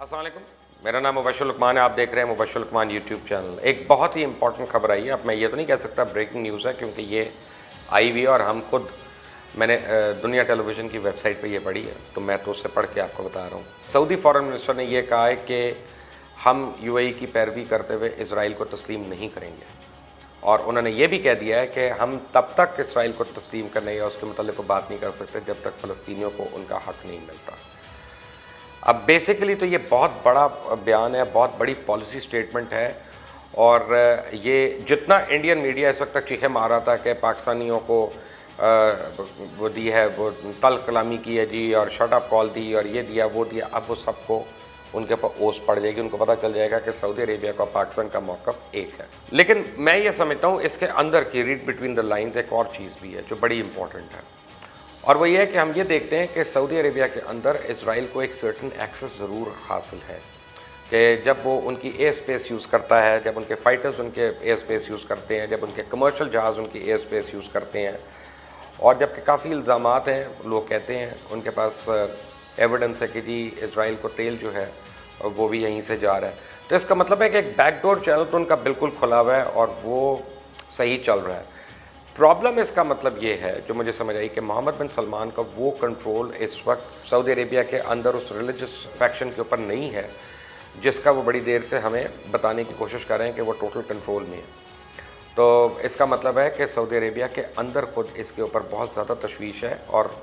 अस्सलाम वालेकुम, मेरा नाम मुबश्शिर लुकमान है। आप देख रहे हैं मुबश्शिर लुकमान यूट्यूब चैनल। एक बहुत ही इंपॉर्टेंट खबर आई है। अब मैं ये तो नहीं कह सकता ब्रेकिंग न्यूज़ है, क्योंकि ये आई हुई है और मैंने दुनिया टेलीविज़न की वेबसाइट पे ये पढ़ी है, तो मैं तो उससे पढ़ के आपको बता रहा हूँ। सऊदी फॉरेन मिनिस्टर ने यह कहा है कि हम यूएई की पैरवी करते हुए इसराइल को तस्लीम नहीं करेंगे, और उन्होंने ये भी कह दिया है कि हम तब तक इसराइल को तस्लीम करने या उसके मतलब बात नहीं कर सकते जब तक फ़लस्तीनियों को उनका हक़ नहीं मिलता। अब बेसिकली तो ये बहुत बड़ा बयान है, बहुत बड़ी पॉलिसी स्टेटमेंट है, और ये जितना इंडियन मीडिया इस वक्त तक चीखें मार रहा था कि पाकिस्तानियों को वो दी है, वो तल्ख कलामी की है जी, और शट अप कॉल दी, और ये दिया वो दिया, अब वो सबको उनके ऊपर ओस पड़ जाएगी। उनको पता चल जाएगा कि सऊदी अरेबिया का पाकिस्तान का मौक़िफ़ एक है। लेकिन मैं ये समझता हूँ इसके अंदर की रीड बिटवीन द लाइन्स एक और चीज़ भी है जो बड़ी इंपॉर्टेंट है, और वो ये है कि हम ये देखते हैं कि सऊदी अरेबिया के अंदर इसराइल को एक सर्टन एक्सेस ज़रूर हासिल है कि जब वो उनकी एयर स्पेस यूज़ करता है, जब उनके फ़ाइटर्स उनके एयर स्पेस यूज़ करते हैं, जब उनके कमर्शियल जहाज़ उनकी एयर स्पेस यूज़ करते हैं, और जबकि काफ़ी इल्ज़ामात हैं, लोग कहते हैं उनके पास एविडेंस है कि जी इसराइल को तेल जो है वो भी यहीं से जा रहा है, तो इसका मतलब है कि एक बैकडोर चैनल तो उनका बिल्कुल खुला हुआ है और वो सही चल रहा है। प्रॉब्लम इसका मतलब ये है, जो मुझे समझ आई, कि मोहम्मद बिन सलमान का वो कंट्रोल इस वक्त सऊदी अरेबिया के अंदर उस रिलीजियस फैक्शन के ऊपर नहीं है जिसका वो बड़ी देर से हमें बताने की कोशिश कर रहे हैं कि वो टोटल कंट्रोल में है। तो इसका मतलब है कि सऊदी अरेबिया के अंदर खुद इसके ऊपर बहुत ज़्यादा तशवीश है, और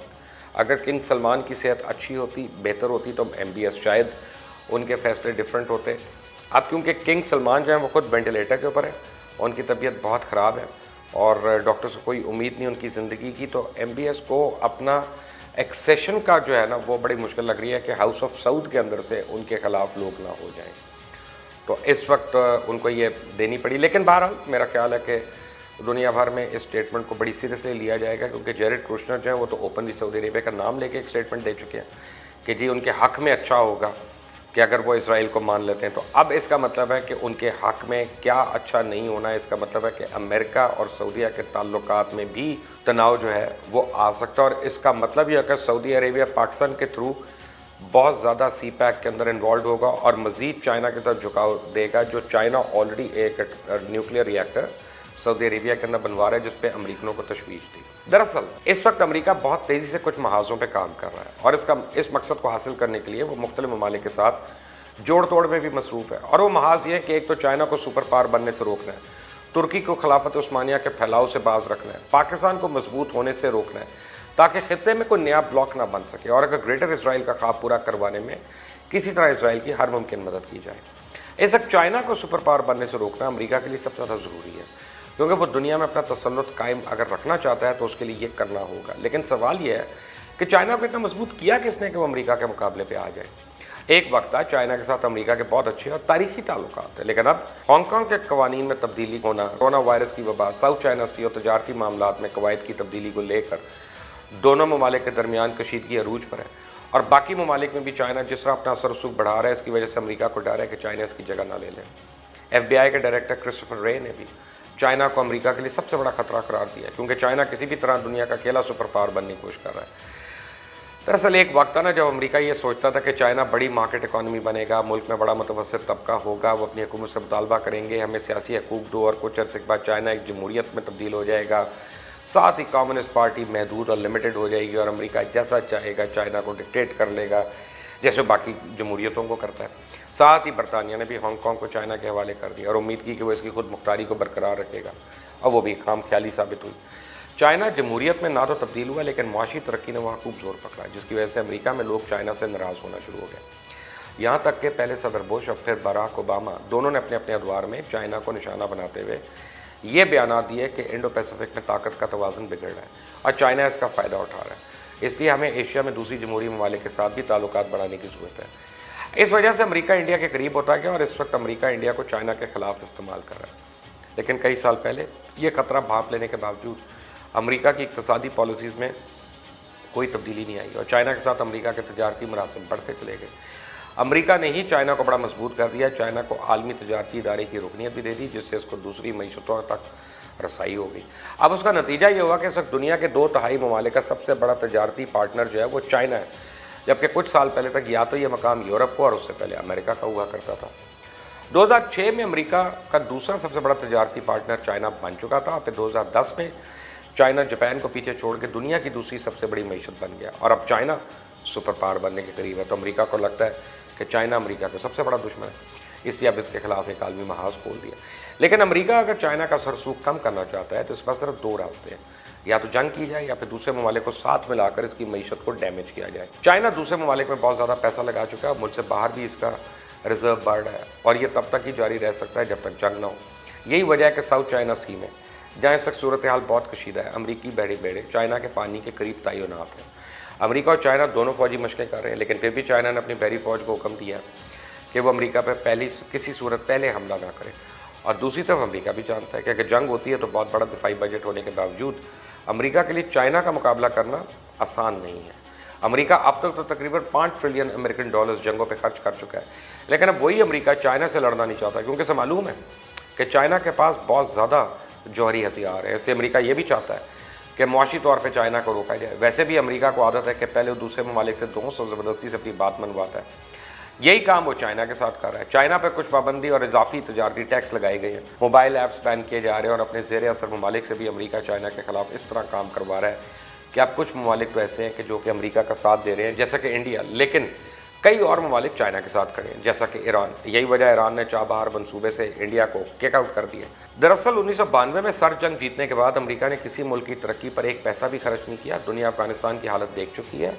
अगर किंग सलमान की सेहत अच्छी होती, बेहतर होती, तो MBS शायद उनके फैसले डिफरेंट होते। अब क्योंकि किंग सलमान जो है वो खुद वेंटिलेटर के ऊपर है, उनकी तबीयत बहुत ख़राब है और डॉक्टर से कोई उम्मीद नहीं उनकी ज़िंदगी की, तो MBS को अपना एक्सेशन का जो है ना वो बड़ी मुश्किल लग रही है कि हाउस ऑफ सऊद के अंदर से उनके ख़िलाफ़ लोग ना हो जाएं। तो इस वक्त उनको ये देनी पड़ी। लेकिन बहरहाल मेरा ख्याल है कि दुनिया भर में इस स्टेटमेंट को बड़ी सीरियसली लिया जाएगा, क्योंकि जेरेड कुशनर जो है वो तो ओपनली सऊदी अरेबिया का नाम लेके एक स्टेटमेंट दे चुके हैं कि जी उनके हक़ में अच्छा होगा कि अगर वो इसराइल को मान लेते हैं। तो अब इसका मतलब है कि उनके हक़ में क्या अच्छा नहीं होना है, इसका मतलब है कि अमेरिका और सऊदीया के ताल्लुकात में भी तनाव जो है वो आ सकता है, और इसका मतलब ये है कि सऊदी अरेबिया पाकिस्तान के थ्रू बहुत ज़्यादा CPEC के अंदर इन्वॉल्व होगा और मज़ीद चाइना की तरफ झुकाव देगा, जो चाइना ऑलरेडी एक न्यूक्लियर रिएक्टर सऊदी अरेबिया के अंदर बनवा रहा है, जिस पे अमरीकनों को तशवीश थी। दरअसल इस वक्त अमरीका बहुत तेज़ी से कुछ महाज़ों पे काम कर रहा है, और इस मकसद को हासिल करने के लिए वो मुख्तलिफ ममालिक के साथ जोड़ तोड़ में भी मसरूफ़ है। और वो महाज़ ये है कि एक तो चाइना को सुपर पावर बनने से रोकना है, तुर्की को खिलाफत उस्मानिया के फैलाव से बाज रखना है, पाकिस्तान को मजबूत होने से रोकना है ताकि खित्ते में कोई नया ब्लॉक ना बन सके, और अगर ग्रेटर इसराइल का ख्वाब पूरा करवाने में किसी तरह इसराइल की हर मुमकिन मदद की जाए। इस वक्त चाइना को सुपर पावर बनने से रोकना अमरीका के लिए सबसे ज़्यादा ज़रूरी है, क्योंकि वो दुनिया में अपना तसल्लुत कायम अगर रखना चाहता है तो उसके लिए ये करना होगा। लेकिन सवाल ये है कि चाइना को इतना मजबूत किया किसने कि वो अमरीका के मुकाबले पे आ जाए। एक वक्त था चाइना के साथ अमरीका के बहुत अच्छे और तारीखी ताल्लुकात थे, लेकिन अब हांगकांग के कवानीन में तब्दीली होना, कोरोना वायरस की वबा, साउथ चाइना सी और तजारती मामलात में कवायद की तब्दीली को लेकर दोनों ममालिक के दरमियान कशीदगी अरूज पर है, और बाकी ममालिक में भी चाइना जिस तरह अपना असर रसूख बढ़ा रहा है, इसकी वजह से अमरीका को डर है कि चाइना इसकी जगह ना ले लें। FBI के डायरेक्टर क्रिस्टोफर रे ने भी चाइना को अमेरिका के लिए सबसे बड़ा खतरा करार दिया, क्योंकि चाइना किसी भी तरह दुनिया का अकेला सुपर पावर बनने की कोशिश कर रहा है। दरअसल एक वक्त था ना जब अमेरिका ये सोचता था कि चाइना बड़ी मार्केट इकॉनमी बनेगा, मुल्क में बड़ा मुतवस्सित तबका होगा, वो अपनी हुकूमत से मुतालबा करेंगे हमें सियासी हकूक दो, और कुछ अर्से के बाद चाइना एक जमहूरियत में तब्दील हो जाएगा, साथ ही कम्युनिस्ट पार्टी महदूद और लिमिटेड हो जाएगी, और अमेरिका जैसा चाहेगा चाइना को डिक्टेट कर लेगा जैसे बाकी जमहूरियतों को करता है। साथ ही बरतानिया ने भी हांगकांग को चाइना के हवाले कर दिया और उम्मीद की कि वो इसकी खुद मुख्तारी को बरकरार रखेगा, और वो भी खाम ख्याली साबित हुई। चाइना जमहूरियत में ना तो तब्दील हुआ, लेकिन माशी तरक्की ने वहाँ खूब जोर पकड़ा, जिसकी वजह से अमेरिका में लोग चाइना से नाराज़ होना शुरू हो गए। यहाँ तक कि पहले सदर बुश और फिर बराक ओबामा दोनों ने अपने अपने अदवार में चाइना को निशाना बनाते हुए ये बयान दिए कि इंडो पैसिफिक में ताकत का तवाज़ुन बिगड़ रहा है और चाइना इसका फ़ायदा उठा रहा है, इसलिए हमें एशिया में दूसरी जमहूरी ममालिक के साथ भी ताल्लुकात बढ़ाने की ज़रूरत है। इस वजह से अमेरिका इंडिया के करीब होता गया, और इस वक्त अमेरिका इंडिया को चाइना के ख़िलाफ़ इस्तेमाल कर रहा है। लेकिन कई साल पहले ये ख़तरा भांप लेने के बावजूद अमेरिका की इक़्तिसादी पॉलिसीज़ में कोई तब्दीली नहीं आई, और चाइना के साथ अमेरिका के तजारती मरासिम बढ़ते चले गए। अमेरिका ने ही चाइना को बड़ा मजबूत कर दिया, चाइना को आलमी तजारती इदारे की रुकनीत भी दे दी, जिससे इसको दूसरी मीशतों तक रसाई हो गई। अब उसका नतीजा ये हुआ कि इस वक्त दुनिया के 2 तिहाई ममालिक का सबसे बड़ा तजारती पार्टनर जो है वो चाइना है, जबकि कुछ साल पहले तक या तो ये मकाम यूरोप को और उससे पहले अमेरिका का हुआ करता था। 2006 में अमेरिका का दूसरा सबसे बड़ा तजारती पार्टनर चाइना बन चुका था। फिर 2010 में चाइना जापान को पीछे छोड़ के दुनिया की दूसरी सबसे बड़ी मीशत बन गया और अब चाइना सुपर पावर बनने के करीब है। तो अमेरिका को लगता है कि चाइना अमेरिका का सबसे बड़ा दुश्मन है, इसलिए अब इसके खिलाफ एक आलमी महाज खोल दिया। लेकिन अमेरिका अगर चाइना का सरसूख कम करना चाहता है तो इस पर सिर्फ दो रास्ते हैं, या तो जंग की जाए या फिर दूसरे ममालिक को साथ मिलाकर इसकी मीशत को डैमेज किया जाए। चाइना दूसरे ममालिक में बहुत ज़्यादा पैसा लगा चुका है, मुल्क से बाहर भी इसका रिजर्व बढ़ रहा है और ये तब तक ही जारी रह सकता है जब तक जंग ना हो। यही वजह है कि साउथ चाइना सी में, जहाँ इस वक्त सूरत हाल बहुत कशीदा है, अमरीकी बेड़े बेड़े चाइना के पानी के करीब तैनात हैं। अमेरिका और चाइना दोनों फौजी मशक़ें कर रहे हैं, लेकिन फिर भी चाइना ने अपनी बहरी फौज को हुक्म दिया कि वो अमेरिका पर किसी सूरत पहले हमला ना करे। और दूसरी तरफ अमेरिका भी जानता है कि अगर जंग होती है तो बहुत बड़ा दिफाई बजट होने के बावजूद अमेरिका के लिए चाइना का मुकाबला करना आसान नहीं है। अमेरिका अब तक तो तकरीबन 5 ट्रिलियन अमेरिकन डॉलर्स जंगों पे खर्च कर चुका है, लेकिन अब वही अमेरिका चाइना से लड़ना नहीं चाहता, क्योंकि इसे मालूम है कि चाइना के पास बहुत ज़्यादा जौहरी हथियार है। इसलिए अमेरिका ये भी चाहता है कि मुआशी तौर पर चाइना को रोका जाए। वैसे भी अमेरिका को आदत है कि पहले वो दूसरे ममालिक से दोस्त और ज़बरदस्ती से अपनी बात मनवाता है। यही काम वो चाइना के साथ कर रहा है। चाइना पर कुछ पाबंदी और इजाफी तजारती टैक्स लगाए गए हैं, मोबाइल ऐप्स बैन किए जा रहे हैं और अपने ज़ेर असर ममालिक से भी अमेरिका चाइना के खिलाफ इस तरह काम करवा रहा है कि अब कुछ ममालिक तो ऐसे हैं कि जो कि अमेरिका का साथ दे रहे हैं, जैसा कि इंडिया, लेकिन कई और ममालिक चाइना के साथ खड़े हैं, जैसा कि ईरान। यही वजह ईरान ने चाबहार मनसूबे से इंडिया को किक आउट कर दिया। दरअसल 1992 में सर जंग जीतने के बाद अमेरिका ने किसी मुल्क की तरक्की पर एक पैसा भी खर्च नहीं किया। दुनिया अफगानिस्तान की हालत देख चुकी है,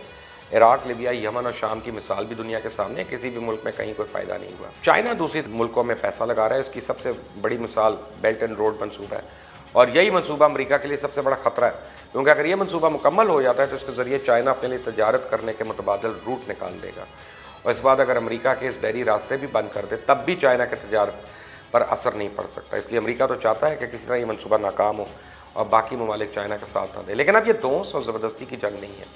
इराक, लिबिया, यमन और शाम की मिसाल भी दुनिया के सामने, किसी भी मुल्क में कहीं कोई फ़ायदा नहीं हुआ। चाइना दूसरे मुल्कों में पैसा लगा रहा है, उसकी सबसे बड़ी मिसाल बेल्ट एंड रोड मनसूबा है और यही मनसूबा अमेरिका के लिए सबसे बड़ा ख़तरा है, क्योंकि अगर ये मनसूबा मुकम्मल हो जाता है तो इसके ज़रिए चाइना अपने लिए तजारत करने के मुतबादिल रूट निकाल देगा और इस बाद अगर अमेरिका के इस बहरी रास्ते भी बंद कर दे तब भी चाइना के तजारत पर असर नहीं पड़ सकता। इसलिए अमेरिका तो चाहता है कि किसी तरह ये मनसूबा नाकाम हो और बाकी ममालिक चाइना के साथ ना दे। लेकिन अब ये दोस्त और ज़बरदस्ती की जंग नहीं है,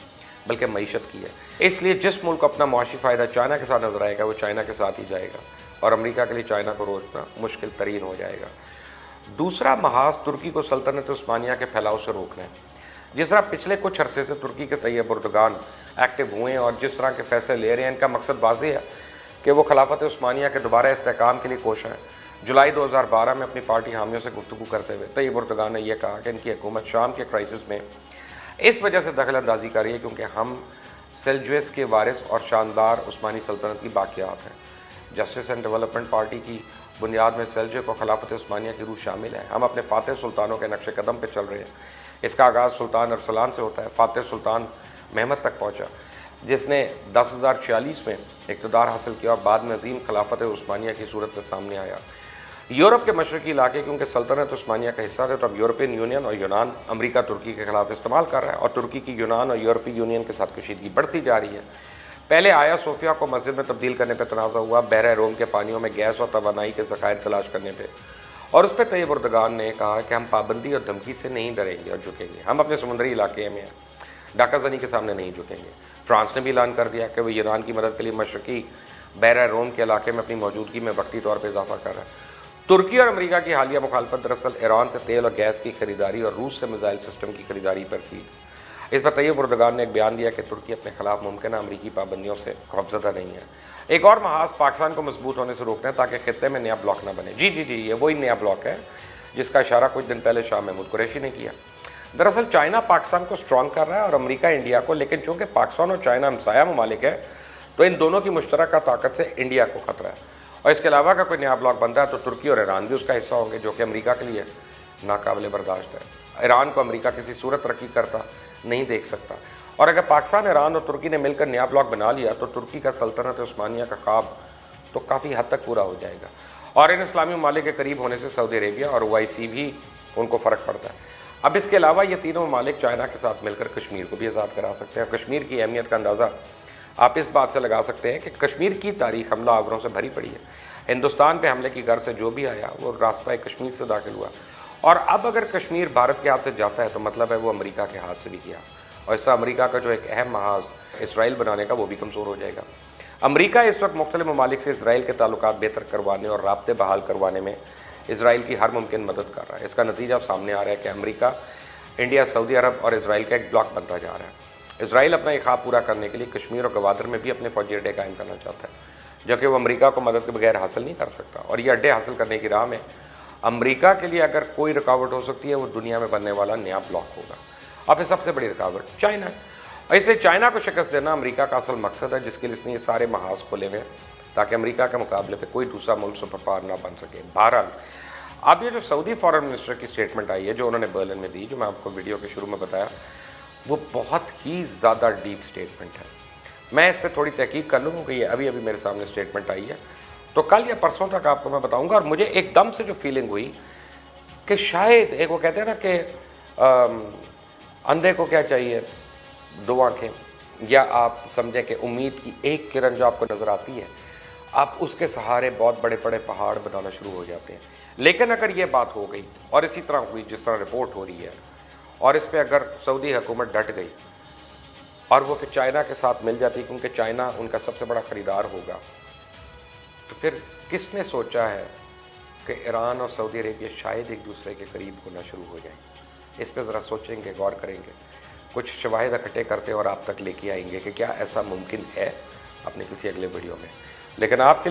बल्कि मईशत की है। इसलिए जिस मुल्क को अपना मुआशी फ़ायदा चाइना के साथ नजर आएगा वो चाइना के साथ ही जाएगा और अमेरिका के लिए चाइना को रोकना मुश्किल तरीन हो जाएगा। दूसरा महाज तुर्की को सल्तनत उस्मानिया के फैलाव से रोकना है। जिस तरह पिछले कुछ अरसे से तुर्की के सैयद एर्दोगान एक्टिव हुए हैं और जिस तरह के फैसले ले रहे हैं, इनका मकसद वाज़ेह है कि वो खिलाफत उस्मानिया के दोबारा इस्तेहकाम के लिए कोशिश है। जुलाई 2012 में अपनी पार्टी हामियों से गुफ्तगू करते हुए तैयब एर्दोगान ने यह कहा कि इनकी हुकूमत शाम के क्राइसिस में इस वजह से दखल अंदाजी कर रही है क्योंकि हम सेल्जुस के वारिस और शानदार उस्मानी सल्तनत की बाक़ियात हैं। जस्टिस एंड डेवलपमेंट पार्टी की बुनियाद में सेल्जुक और खिलाफत उस्मानिया की रूह शामिल है। हम अपने फ़ातिह सुल्तानों के नक्श कदम पर चल रहे हैं। इसका आगाज़ सुल्तान अरसलान से होता है। फ़ातिह सुल्तान महमद तक पहुँचा, जिसने 10,046 में इक़्तिदार हासिल किया और बाद में अजीम खिलाफत उस्मानिया की सूरत में सामने आया। यूरोप के मशरकी इलाके क्योंकि सल्तनत उस्मानिया का हिस्सा थे, तो अब यूरोपियन यूनियन और यूनान अमेरिका तुर्की के खिलाफ इस्तेमाल कर रहा है और तुर्की की यूनान और यूरोपीय यूनियन के साथ कशीदगी बढ़ती जा रही है। पहले आया सोफिया को मस्जिद में तब्दील करने पर तनाज़ा हुआ, बहरा रोम के पानियों में गैस और तवानाई के ज़खायर तलाश करने पर, और उस पर तैयब एर्दोगान ने कहा कि हम पाबंदी और धमकी से नहीं डरेंगे और झुकेंगे, हम अपने समुद्री इलाके में डाकाजनी के सामने नहीं झुकेंगे। फ्रांस ने भी ऐलान कर दिया कि वो ईरान की मदद के लिए मशरकी बहरा रोम के इलाके में अपनी मौजूदगी में वक्ती तौर पर इजाफा कर रहा है। तुर्की और अमेरिका की हालिया मुखालफत दरअसल ईरान से तेल और गैस की खरीदारी और रूस से मिसाइल सिस्टम की खरीदारी पर थी। इस पर तैयब एर्दोगान ने एक बयान दिया कि तुर्की अपने खिलाफ मुमकिन अमरीकी पाबंदियों से खौफजदा नहीं है। एक और महाज पाकिस्तान को मजबूत होने से रोकना है ताकि खित्ते में नया ब्लॉक ना बने। जी, ये वही नया ब्लॉक है जिसका इशारा कुछ दिन पहले शाह महमूद कुरैशी ने किया। दरअसल चाइना पाकिस्तान को स्ट्रॉन्ग कर रहा है और अमेरिका इंडिया को, लेकिन चूँकि पाकिस्तान और चाइना हमसाया ममालिक है तो इन दोनों की मुश्तरका ताकत से इंडिया को खतरा है और इसके अलावा का कोई नया ब्लॉक बनता है तो तुर्की और ईरान भी उसका हिस्सा होंगे, जो कि अमेरिका के लिए नाकाबिले बर्दाश्त है। ईरान को अमेरिका किसी सूरत तरक्की करता नहीं देख सकता और अगर पाकिस्तान, ईरान और तुर्की ने मिलकर नया ब्लॉक बना लिया तो तुर्की का सल्तनत उस्मानिया का ख्वाब तो काफ़ी हद तक पूरा हो जाएगा और इन इस्लामी ममालिक के करीब होने से सऊदी अरेबिया और OIC भी उनको फ़र्क पड़ता है। अब इसके अलावा ये तीनों ममालिक चाइना के साथ मिलकर कश्मीर को भी आज़ाद करा सकते हैं। कश्मीर की अहमियत का अंदाज़ा आप इस बात से लगा सकते हैं कि कश्मीर की तारीख हमला आवरों से भरी पड़ी है। हिंदुस्तान पे हमले की गर्ज से जो भी आया वो रास्ता कश्मीर से दाखिल हुआ और अब अगर कश्मीर भारत के हाथ से जाता है तो मतलब है वो अमेरिका के हाथ से भी गया और इससे अमेरिका का जो एक अहम महाज इसराइल बनाने का वो भी कमज़ोर हो जाएगा। अमेरिका इस वक्त मुख्तलिफ ममालिक से इसराइल के ताल्लुकात बेहतर करवाने और राब्ते बहाल करवाने में इसराइल की हर मुमकिन मदद कर रहा है। इसका नतीजा सामने आ रहा है कि अमेरिका, इंडिया, सऊदी अरब और इसराइल का एक ब्लॉक बनता जा रहा है। इसराइल अपना ये ख्वाब पूरा करने के लिए कश्मीर और गवादर में भी अपने फौजी अड्डे कायम करना चाहता है, जो कि वो अमेरिका को मदद के बगैर हासिल नहीं कर सकता। और ये अड्डे हासिल करने की राह में अमेरिका के लिए अगर कोई रुकावट हो सकती है, वो दुनिया में बनने वाला नया ब्लॉक होगा। और फिर सबसे बड़ी रुकावट चाइना है, और इसलिए चाइना को शिकस्त देना अमेरिका का असल मकसद है, जिसके लिए इसने ये सारे महाज खोले हुए हैं ताकि अमेरिका के मुकाबले पे कोई दूसरा मुल्क सुपर पावर ना बन सके। बहरहाल अब ये जो सऊदी फॉरेन मिनिस्टर की स्टेटमेंट आई है, जो उन्होंने बर्लिन में दी, जो मैं आपको वीडियो के शुरू में बताया, वो बहुत ही ज़्यादा डीप स्टेटमेंट है। मैं इस पर थोड़ी तहकीक कर लूँ क्योंकि ये अभी अभी मेरे सामने स्टेटमेंट आई है, तो कल या परसों तक आपको मैं बताऊंगा। और मुझे एकदम से जो फीलिंग हुई कि शायद एक वो कहते हैं ना कि अंधे को क्या चाहिए, दो आंखें, या आप समझें कि उम्मीद की एक किरण जो आपको नज़र आती है, आप उसके सहारे बहुत बड़े बड़े पहाड़ बनाना शुरू हो जाते हैं। लेकिन अगर ये बात हो गई और इसी तरह हुई जिस तरह रिपोर्ट हो रही है, और इस पर अगर सऊदी हुकूमत डट गई और वो फिर चाइना के साथ मिल जाती, क्योंकि चाइना उनका सबसे बड़ा ख़रीदार होगा, तो फिर किसने सोचा है कि ईरान और सऊदी अरेबिया शायद एक दूसरे के करीब होना शुरू हो जाए? इस पर ज़रा सोचेंगे, गौर करेंगे, कुछ शवाहिद इकट्ठे करते और आप तक लेके आएंगे कि क्या ऐसा मुमकिन है, अपने किसी अगले वीडियो में। लेकिन आपके लिए